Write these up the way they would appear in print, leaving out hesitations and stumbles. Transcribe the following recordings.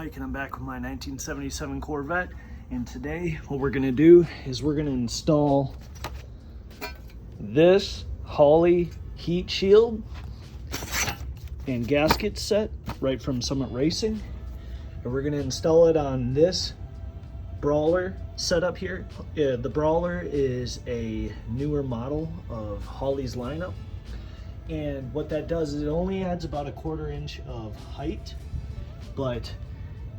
Mike and I'm back with my 1977 Corvette, and today what we're going to do is we're going to install this Holley Heat Shield and gasket set right from Summit Racing, and we're going to install it on this Brawler setup here. The Brawler is a newer model of Holley's lineup, and what that does is it only adds about a 1/4 inch of height, but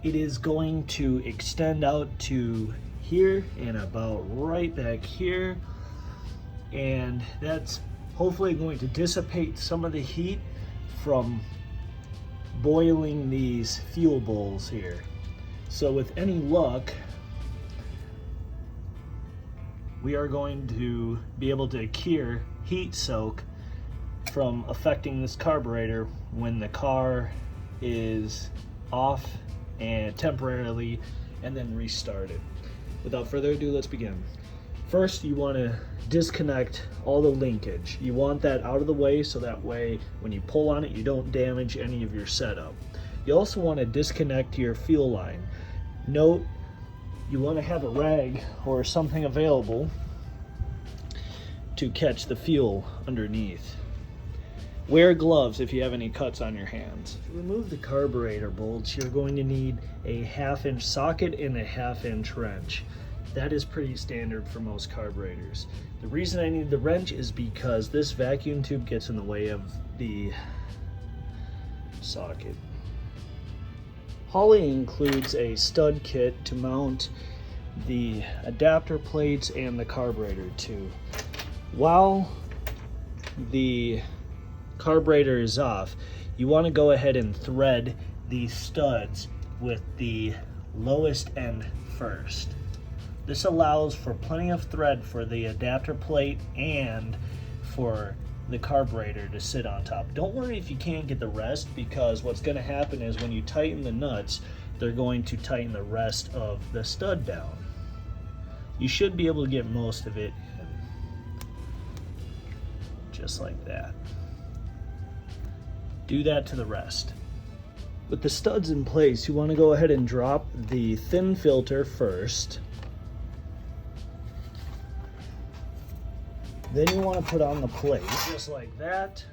it is going to extend out to here and about right back here, and that's hopefully going to dissipate some of the heat from boiling these fuel bowls here. So with any luck, we are going to be able to cure heat soak from affecting this carburetor when the car is off and temporarily, and then restart it. Without further ado, let's begin. First, you want to disconnect all the linkage. You want that out of the way so that way when you pull on it you don't damage any of your setup. You also want to disconnect your fuel line. Note, you want to have a rag or something available to catch the fuel underneath. Wear gloves if you have any cuts on your hands. To remove the carburetor bolts, you're going to need a 1/2 inch socket and a 1/2 inch wrench. That is pretty standard for most carburetors. The reason I need the wrench is because this vacuum tube gets in the way of the socket. Holley includes a stud kit to mount the adapter plates and the carburetor to. While the carburetor is off, you want to go ahead and thread these studs with the lowest end first. This allows for plenty of thread for the adapter plate and for the carburetor to sit on top. Don't worry if you can't get the rest, because what's going to happen is when you tighten the nuts, they're going to tighten the rest of the stud down. You should be able to get most of it in, just like that. Do that to the rest. With the studs in place, you want to go ahead and drop the thin filter first. Then you want to put on the plate, just like that.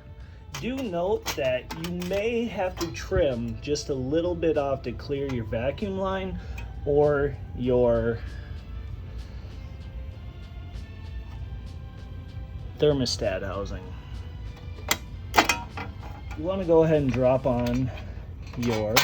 Do note that you may have to trim just a little bit off to clear your vacuum line or your thermostat housing. You want to go ahead and drop on your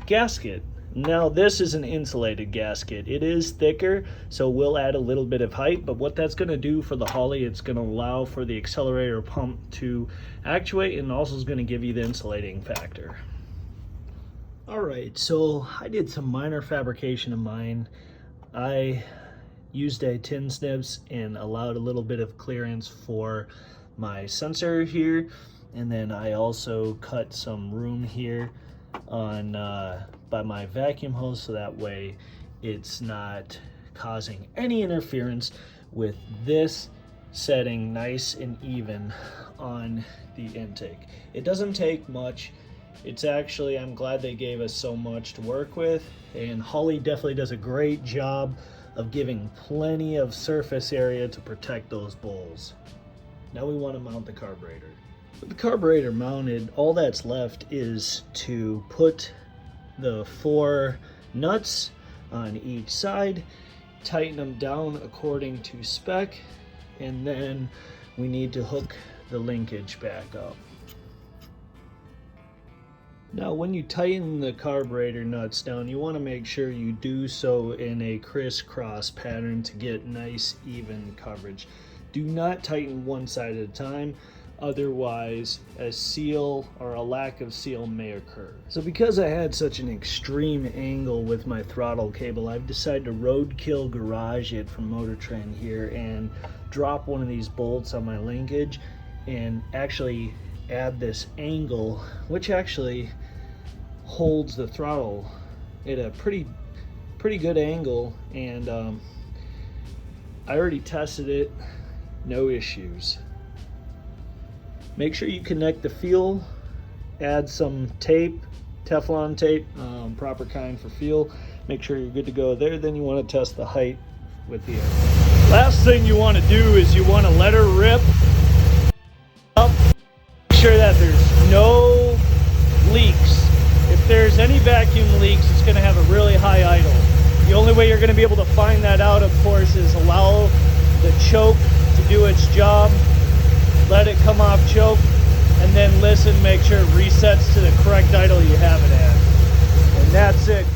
gasket. Now this is an insulated gasket. It is thicker, so we'll add a little bit of height, but what that's going to do for the Holley, it's going to allow for the accelerator pump to actuate, and also is going to give you the insulating factor. Alright, so I did some minor fabrication of mine. I used a tin snips and allowed a little bit of clearance for my sensor here. And then I also cut some room here on by my vacuum hose, so that way it's not causing any interference with this setting nice and even on the intake. It doesn't take much. It's actually, I'm glad they gave us so much to work with, and Holley definitely does a great job of giving plenty of surface area to protect those bowls. Now we want to mount the carburetor. With the carburetor mounted, all that's left is to put the 4 nuts on each side, tighten them down according to spec, and then we need to hook the linkage back up. Now when you tighten the carburetor nuts down, you want to make sure you do so in a crisscross pattern to get nice even coverage. Do not tighten one side at a time. Otherwise, a seal or a lack of seal may occur. So because I had such an extreme angle with my throttle cable, I've decided to roadkill garage it from Motor Trend here and drop one of these bolts on my linkage and actually add this angle, which actually holds the throttle at a pretty good angle, and I already tested it, no issues. Make sure you connect the fuel, add some tape Teflon tape, proper kind for feel. Make sure you're good to go there. Then you want to test the height with the air. Last thing you want to do is you want to let her rip up. Make sure that there's no leaks. If there's any vacuum leaks, it's going to have a really high idle. The only way you're going to be able to find that out, of course, is allow the choke to do its job. Let it come off choke, and then listen, make sure it resets to the correct idle you have it at. And that's it.